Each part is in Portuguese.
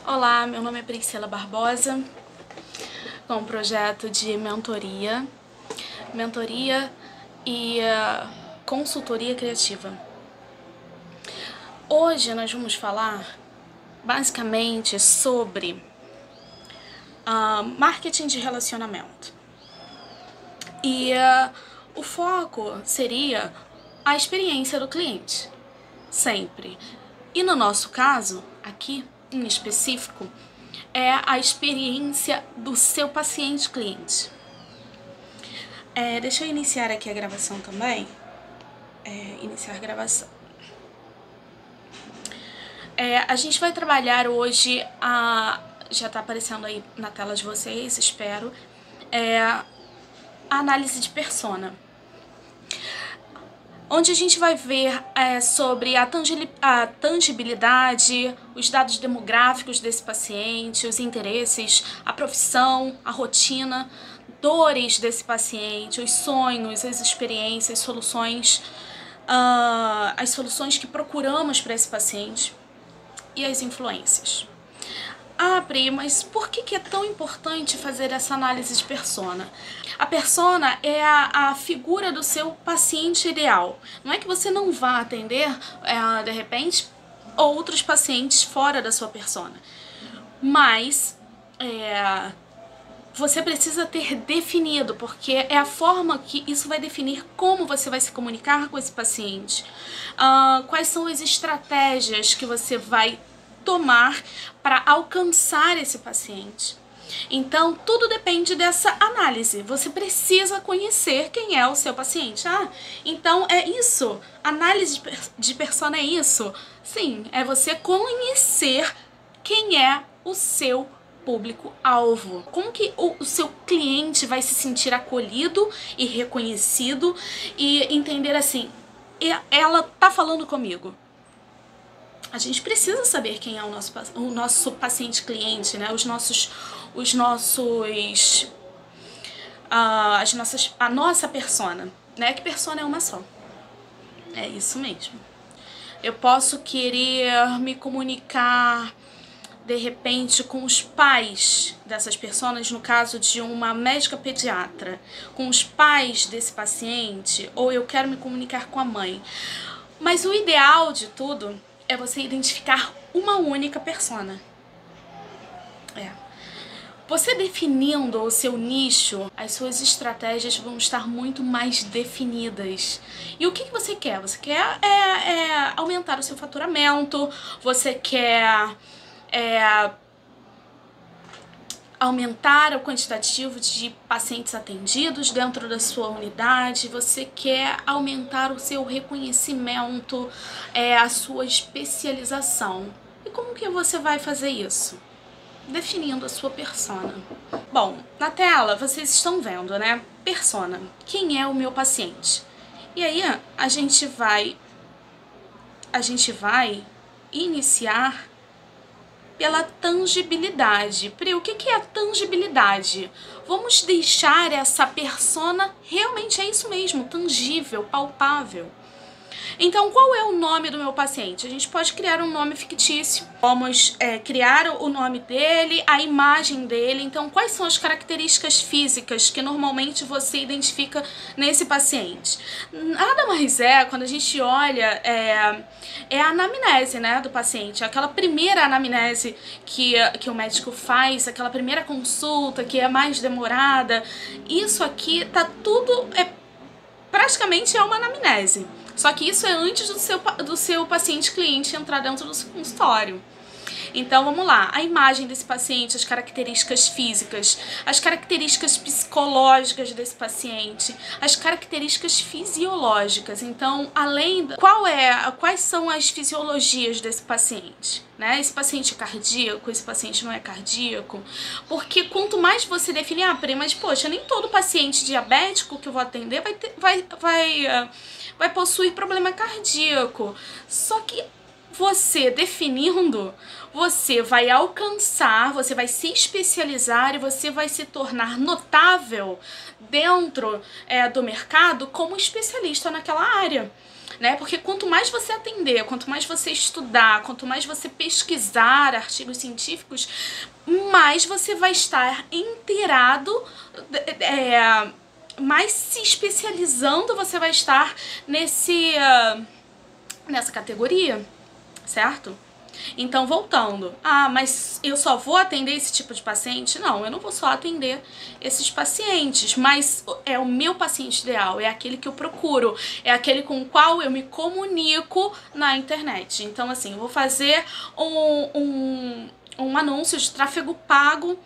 Olá, meu nome é Priscila Barbosa, com um projeto de mentoria e consultoria criativa. Hoje nós vamos falar basicamente sobre marketing de relacionamento. E o foco seria a experiência do cliente, sempre. E no nosso caso, aqui em específico, é a experiência do seu paciente-cliente. Deixa eu iniciar aqui a gravação também. Iniciar a gravação. A gente vai trabalhar hoje, já está aparecendo aí na tela de vocês, espero, a análise de persona, onde a gente vai ver sobre a tangibilidade, os dados demográficos desse paciente, os interesses, a profissão, a rotina, dores desse paciente, os sonhos, as experiências, soluções, as soluções que procuramos para esse paciente e as influências. Pri, mas por que é tão importante fazer essa análise de persona? A persona é a figura do seu paciente ideal. Não é que você não vá atender, de repente, outros pacientes fora da sua persona. Mas você precisa ter definido, porque é a forma que isso vai definir como você vai se comunicar com esse paciente. Quais são as estratégias que você vai tomar para alcançar esse paciente. Então, tudo depende dessa análise. Você precisa conhecer quem é o seu paciente. Então é isso. Análise de persona é isso? Sim, é você conhecer quem é o seu público-alvo. Como que o seu cliente vai se sentir acolhido e reconhecido e entender assim, ela tá falando comigo. A gente precisa saber quem é o nosso paciente-cliente, né? A nossa persona, né? Que persona é uma só. É isso mesmo. Eu posso querer me comunicar, de repente, com os pais dessas pessoas, no caso de uma médica pediatra, com os pais desse paciente, ou eu quero me comunicar com a mãe. Mas o ideal de tudo é você identificar uma única persona. Você definindo o seu nicho, as suas estratégias vão estar muito mais definidas. E o que você quer? Você quer aumentar o seu faturamento, você quer aumentar o quantitativo de pacientes atendidos dentro da sua unidade, você quer aumentar o seu reconhecimento, a sua especialização. E como que você vai fazer isso? Definindo a sua persona. Bom, na tela vocês estão vendo, né? Persona. Quem é o meu paciente? E aí a gente vai iniciar pela tangibilidade. Pri, o que é a tangibilidade? Vamos deixar essa persona realmente é isso mesmo, tangível, palpável. Então, qual é o nome do meu paciente? A gente pode criar um nome fictício. Vamos criar o nome dele, a imagem dele. Então, quais são as características físicas que normalmente você identifica nesse paciente? Nada mais quando a gente olha, a anamnese, né, do paciente. Aquela primeira anamnese que o médico faz, aquela primeira consulta que é mais demorada. Isso aqui tá tudo, praticamente é uma anamnese. Só que isso é antes do seu paciente-cliente entrar dentro do seu consultório. Então, vamos lá. A imagem desse paciente, as características físicas, as características psicológicas desse paciente, as características fisiológicas. Então, quais são as fisiologias desse paciente? Né? Esse paciente é cardíaco, esse paciente não é cardíaco. Porque quanto mais você definir, mas poxa, nem todo paciente diabético que eu vou atender vai possuir problema cardíaco. Só que você definindo, você vai alcançar, você vai se especializar e você vai se tornar notável dentro do mercado como especialista naquela área. né? Porque quanto mais você atender, quanto mais você estudar, quanto mais você pesquisar artigos científicos, mais você vai estar inteirado, mais se especializando você vai estar nessa categoria, certo? Então, voltando, mas eu só vou atender esse tipo de paciente? Não, eu não vou só atender esses pacientes, mas é o meu paciente ideal, é aquele que eu procuro, é aquele com o qual eu me comunico na internet. Então, assim, eu vou fazer um anúncio de tráfego pago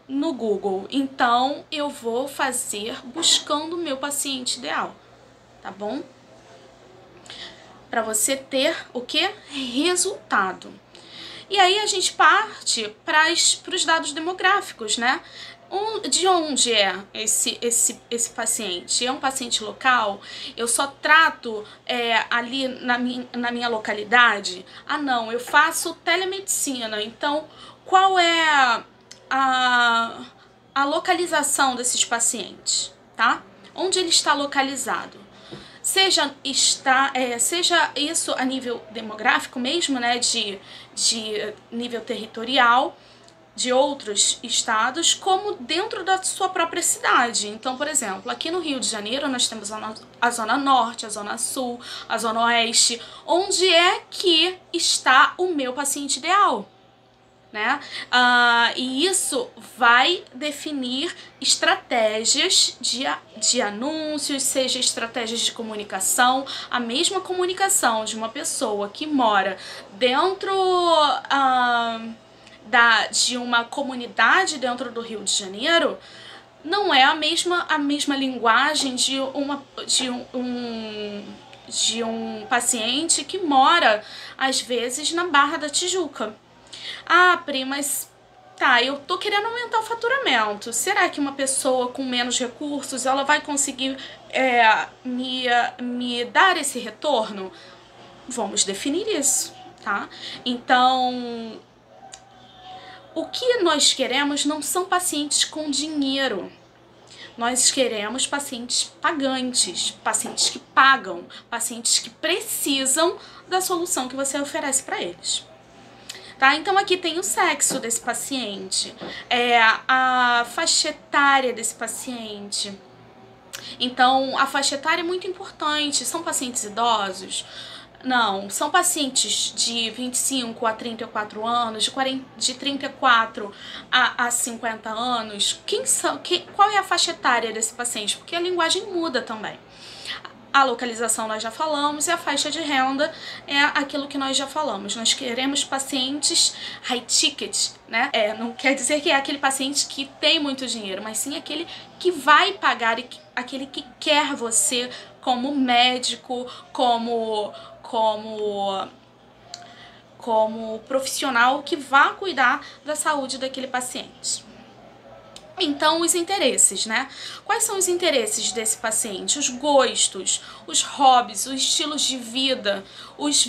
no Google. Então, eu vou fazer buscando o meu paciente ideal, tá bom? Para você ter o que? Resultado. E aí a gente parte para os dados demográficos, né? De onde é esse paciente? É um paciente local? Eu só trato ali na minha localidade? Não, eu faço telemedicina. Então, qual é a localização desses pacientes, tá? Onde ele está localizado? Seja isso a nível demográfico mesmo, né, de nível territorial de outros estados, como dentro da sua própria cidade. Então, por exemplo, aqui no Rio de Janeiro nós temos a Zona Norte, a Zona Sul, a Zona Oeste, onde é que está o meu paciente ideal, né? E isso vai definir estratégias de anúncios, seja estratégias de comunicação. A mesma comunicação de uma pessoa que mora dentro de uma comunidade dentro do Rio de Janeiro não é a mesma linguagem de um paciente que mora, às vezes, na Barra da Tijuca. Pri, mas tá, eu tô querendo aumentar o faturamento. Será que uma pessoa com menos recursos, ela vai conseguir me dar esse retorno? Vamos definir isso, tá? Então, o que nós queremos não são pacientes com dinheiro. Nós queremos pacientes pagantes, pacientes que pagam, pacientes que precisam da solução que você oferece para eles. Tá? Então aqui tem o sexo desse paciente, a faixa etária desse paciente. Então a faixa etária é muito importante. São pacientes idosos? Não, são pacientes de 25 a 34 anos, de 34 a 50 anos. Qual é a faixa etária desse paciente? Porque a linguagem muda também. A localização nós já falamos e a faixa de renda é aquilo que nós já falamos. Nós queremos pacientes high ticket, né? Não quer dizer que é aquele paciente que tem muito dinheiro, mas sim aquele que vai pagar e aquele que quer você como médico, como profissional que vá cuidar da saúde daquele paciente. Então, os interesses, né? Quais são os interesses desse paciente? Os gostos, os hobbies, os estilos de vida, os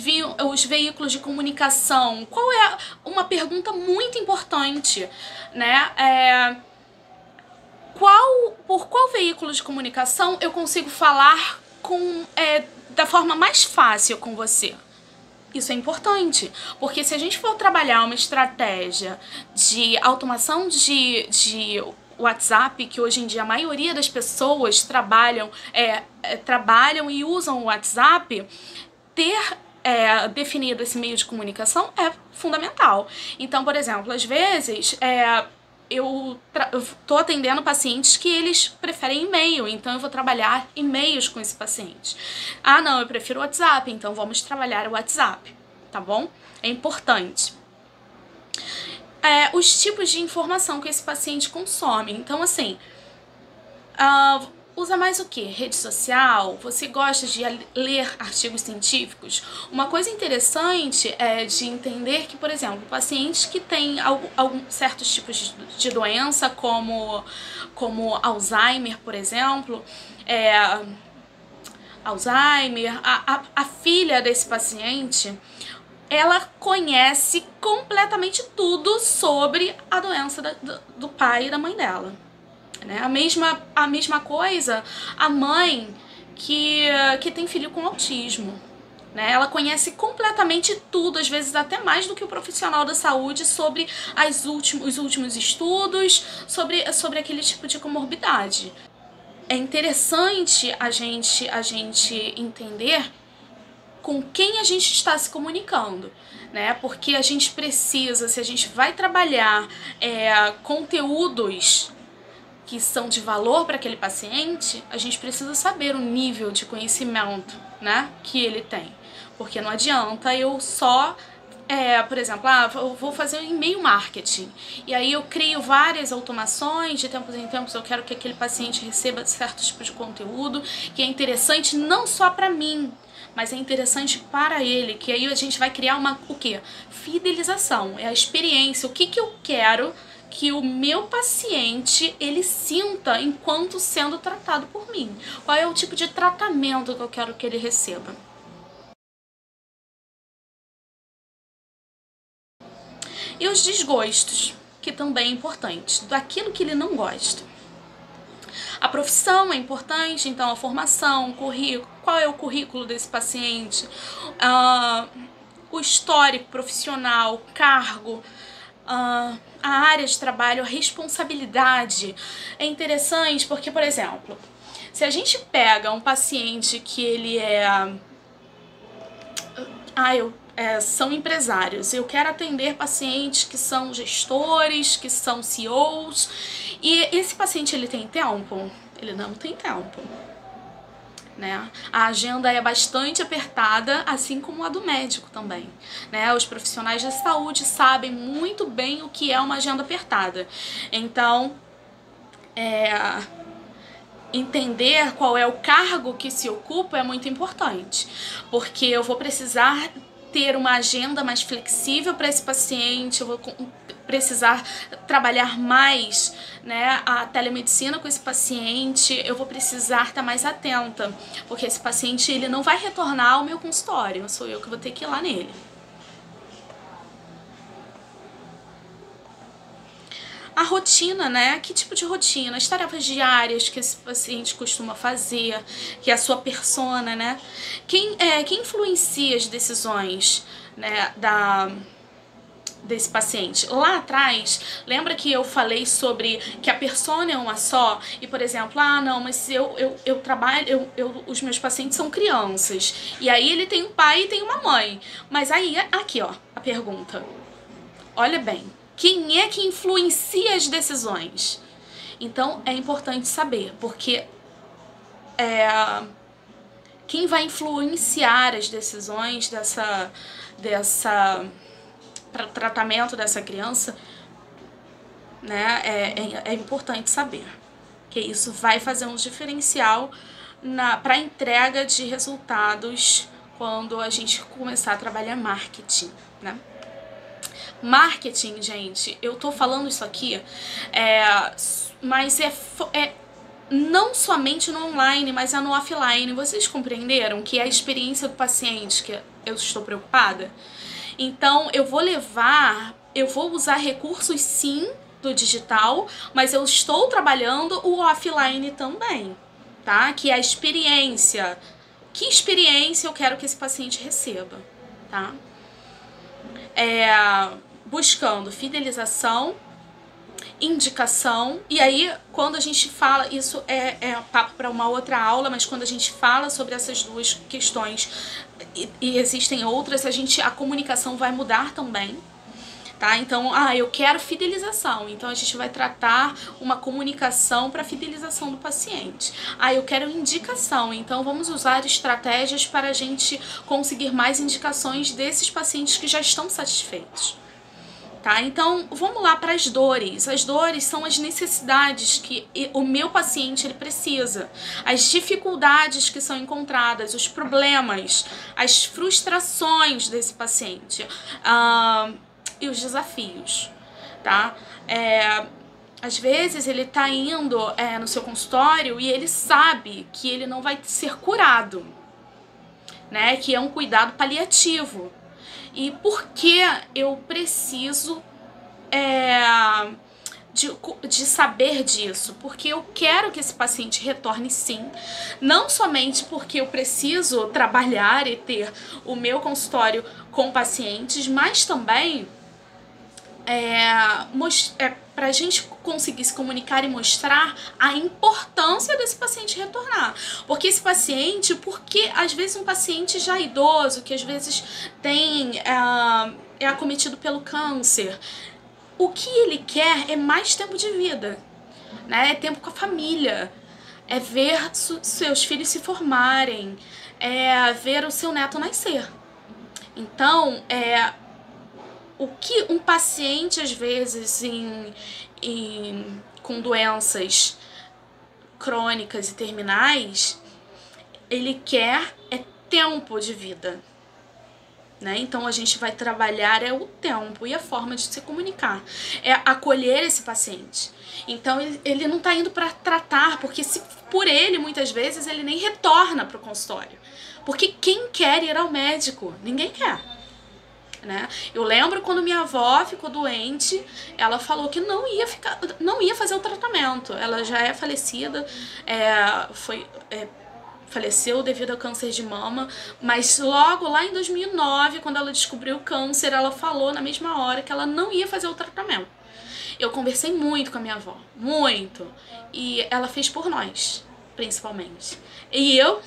veículos de comunicação. Qual é uma pergunta muito importante, né? Por qual veículo de comunicação eu consigo falar da forma mais fácil com você? Isso é importante, porque se a gente for trabalhar uma estratégia de automação de WhatsApp, que hoje em dia a maioria das pessoas trabalham e usam o WhatsApp, ter definido esse meio de comunicação é fundamental. Então, por exemplo, às vezes eu tô atendendo pacientes que eles preferem e-mail, então eu vou trabalhar e-mails com esse paciente. Não, eu prefiro o WhatsApp, então vamos trabalhar o WhatsApp, tá bom? É importante. Os tipos de informação que esse paciente consome. Então, assim, usa mais o que? Rede social? Você gosta de ler artigos científicos? Uma coisa interessante é de entender que, por exemplo, pacientes que têm certos tipos de doença, como Alzheimer, por exemplo, a filha desse paciente, ela conhece completamente tudo sobre a doença do pai e da mãe dela. Né? A mesma coisa, a mãe que tem filho com autismo, né? Ela conhece completamente tudo, às vezes até mais do que o profissional da saúde, sobre os últimos estudos, sobre aquele tipo de comorbidade. É interessante a gente entender com quem a gente está se comunicando, né? Porque a gente precisa, se a gente vai trabalhar conteúdos que são de valor para aquele paciente, a gente precisa saber o nível de conhecimento, né, que ele tem. Porque não adianta eu só, por exemplo, eu vou fazer um e-mail marketing, e aí eu crio várias automações, de tempos em tempos eu quero que aquele paciente receba certo tipo de conteúdo, que é interessante não só para mim, mas é interessante para ele, que aí a gente vai criar o quê? Fidelização, é a experiência, o que eu quero que o meu paciente, ele sinta enquanto sendo tratado por mim. Qual é o tipo de tratamento que eu quero que ele receba. E os desgostos, que também é importante, daquilo que ele não gosta. A profissão é importante, então a formação, o currículo, qual é o currículo desse paciente, o histórico profissional, o cargo, a área de trabalho, a responsabilidade. É interessante porque, por exemplo, se a gente pega um paciente que ele são empresários, eu quero atender pacientes que são gestores, que são CEOs, e esse paciente ele tem tempo? Ele não tem tempo, né? A agenda é bastante apertada, assim como a do médico também, né? Os profissionais de saúde sabem muito bem o que é uma agenda apertada. Então, entender qual é o cargo que se ocupa é muito importante, porque eu vou precisar ter uma agenda mais flexível para esse paciente, eu vou precisar trabalhar mais, né, a telemedicina com esse paciente, eu vou precisar estar mais atenta, porque esse paciente ele não vai retornar ao meu consultório, sou eu que vou ter que ir lá nele. A rotina, né? Que tipo de rotina? As tarefas diárias que esse paciente costuma fazer, que é a sua persona, né? Quem influencia as decisões, né, desse paciente? Lá atrás, lembra que eu falei sobre que a persona é uma só? E, por exemplo, não, mas eu trabalho, os meus pacientes são crianças. E aí ele tem um pai e tem uma mãe. Mas aí, aqui ó, a pergunta. Olha bem. Quem é que influencia as decisões? Então, é importante saber, porque quem vai influenciar as decisões para o tratamento dessa criança, né, é importante saber, que isso vai fazer um diferencial para a entrega de resultados quando a gente começar a trabalhar marketing, né? Marketing, gente, eu tô falando isso aqui, mas não somente no online, mas no offline. Vocês compreenderam que é a experiência do paciente que eu estou preocupada? Então, eu vou usar recursos sim do digital, mas eu estou trabalhando o offline também, tá? Que é a experiência. Que experiência eu quero que esse paciente receba, tá? Buscando fidelização, indicação, e aí quando a gente fala, isso é papo para uma outra aula, mas quando a gente fala sobre essas duas questões, e existem outras, a comunicação vai mudar também, tá? Então, eu quero fidelização, então a gente vai tratar uma comunicação para fidelização do paciente. Eu quero indicação, então vamos usar estratégias para a gente conseguir mais indicações desses pacientes que já estão satisfeitos. Tá? Então, vamos lá para as dores. As dores são as necessidades que o meu paciente ele precisa, as dificuldades que são encontradas, os problemas, as frustrações desse paciente, e os desafios, tá? Às vezes ele tá indo no seu consultório e ele sabe que ele não vai ser curado, né? Que é um cuidado paliativo. E por que eu preciso de saber disso, porque eu quero que esse paciente retorne sim, não somente porque eu preciso trabalhar e ter o meu consultório com pacientes, mas também para a gente conseguir se comunicar e mostrar a importância desse paciente retornar. Porque esse paciente, porque às vezes um paciente já idoso, que às vezes é acometido pelo câncer, o que ele quer é mais tempo de vida, né? É tempo com a família, é ver seus filhos se formarem, é ver o seu neto nascer. Então, o que um paciente, às vezes, com doenças crônicas e terminais, ele quer é tempo de vida. Né? Então a gente vai trabalhar o tempo e a forma de se comunicar, é acolher esse paciente. Então ele não está indo para tratar, porque se por ele muitas vezes ele nem retorna para o consultório, porque quem quer ir ao médico? Ninguém quer. Né? Eu lembro quando minha avó ficou doente, ela falou que não ia fazer o tratamento. Ela já é falecida, faleceu devido ao câncer de mama, mas logo lá em 2009, quando ela descobriu o câncer, ela falou na mesma hora que ela não ia fazer o tratamento. Eu conversei muito com a minha avó, muito, e ela fez por nós, principalmente. E eu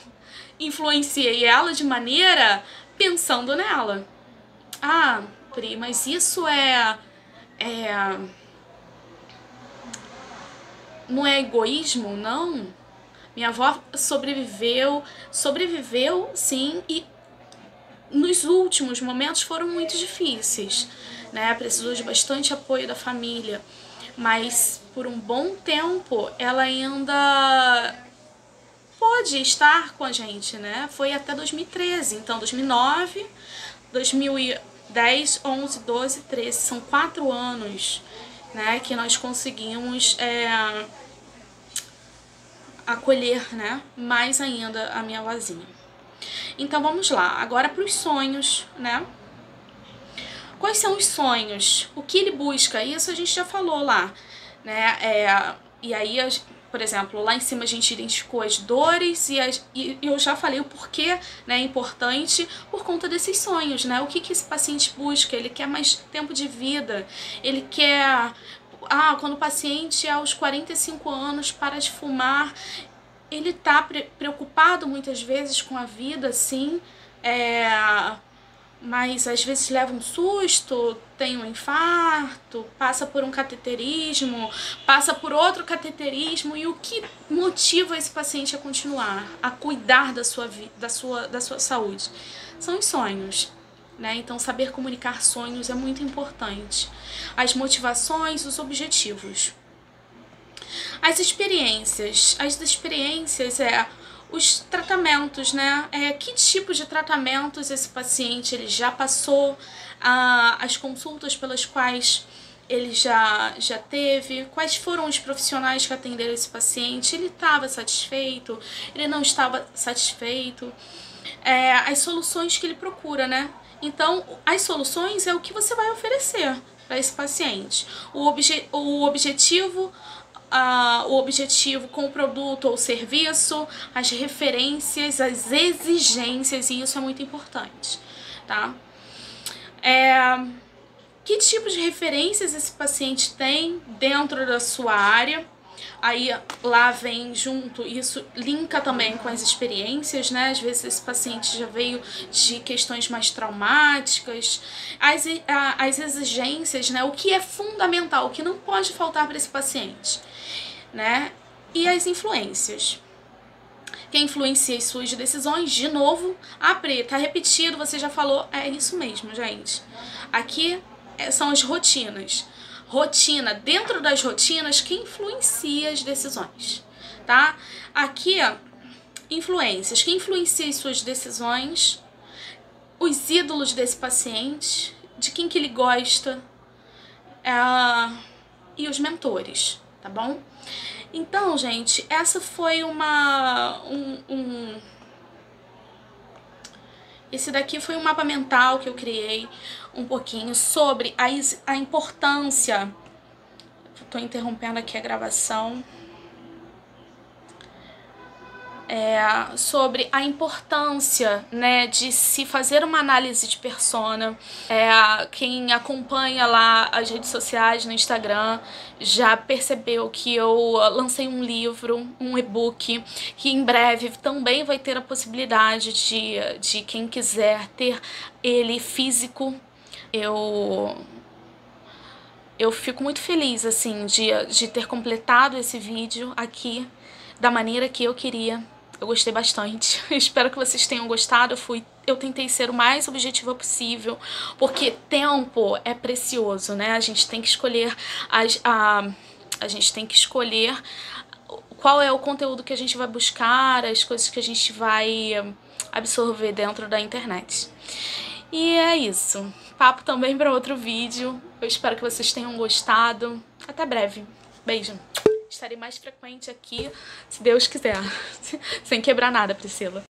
influenciei ela de maneira pensando nela. Ah, Pri, mas isso não é egoísmo, não? Minha avó sobreviveu sim, e nos últimos momentos foram muito difíceis, né? Precisou de bastante apoio da família, mas por um bom tempo ela ainda pôde estar com a gente, né? Foi até 2013, então 2009, 2010, 11, 12, 13, são 4 anos, né, que nós conseguimos acolher, né, mais ainda a minha avózinha. Então vamos lá, agora para os sonhos, né? Quais são os sonhos? O que ele busca? Isso a gente já falou lá, né? E aí, por exemplo, lá em cima a gente identificou as dores e eu já falei o porquê, né, é importante por conta desses sonhos, né? O que esse paciente busca? Ele quer mais tempo de vida, ele quer... quando o paciente aos 45 anos para de fumar, ele tá preocupado muitas vezes com a vida, sim, mas às vezes leva um susto, tem um infarto, passa por um cateterismo, passa por outro cateterismo, e o que motiva esse paciente a continuar, a cuidar da sua saúde? São os sonhos. Né? Então saber comunicar sonhos é muito importante. As motivações, os objetivos. As experiências os tratamentos, né? Que tipo de tratamentos esse paciente ele já passou, as consultas pelas quais ele já teve, quais foram os profissionais que atenderam esse paciente, ele estava satisfeito, ele não estava satisfeito, as soluções que ele procura, né? Então, as soluções é o que você vai oferecer para esse paciente. O objetivo com o produto ou serviço, as referências, as exigências, e isso é muito importante, tá? Que tipo de referências esse paciente tem dentro da sua área? Aí lá vem junto, isso linka também com as experiências, né? Às vezes esse paciente já veio de questões mais traumáticas, as exigências, né? O que é fundamental, o que não pode faltar para esse paciente, né? E as influências. Quem influencia as suas decisões, de novo, Pri, tá repetido, você já falou, é isso mesmo, gente. Aqui são as rotinas. Rotina, dentro das rotinas, que influencia as decisões, tá? Aqui, influências, que influencia as suas decisões, os ídolos desse paciente, de quem que ele gosta, e os mentores, tá bom? Então, gente, essa foi esse daqui foi um mapa mental que eu criei um pouquinho sobre a importância. tô interrompendo aqui a gravação. Sobre a importância, né, de se fazer uma análise de persona. Quem acompanha lá as redes sociais no Instagram já percebeu que eu lancei um livro, um e-book, que em breve também vai ter a possibilidade de quem quiser ter ele físico. Eu fico muito feliz, assim, de ter completado esse vídeo aqui da maneira que eu queria. Eu gostei bastante. Espero que vocês tenham gostado. Eu tentei ser o mais objetiva possível, porque tempo é precioso, né? A gente tem que escolher a gente tem que escolher qual é o conteúdo que a gente vai buscar, as coisas que a gente vai absorver dentro da internet. E é isso. Papo também para outro vídeo. Eu espero que vocês tenham gostado. Até breve. Beijo. Estarei mais frequente aqui, se Deus quiser. Sem quebrar nada, Priscila.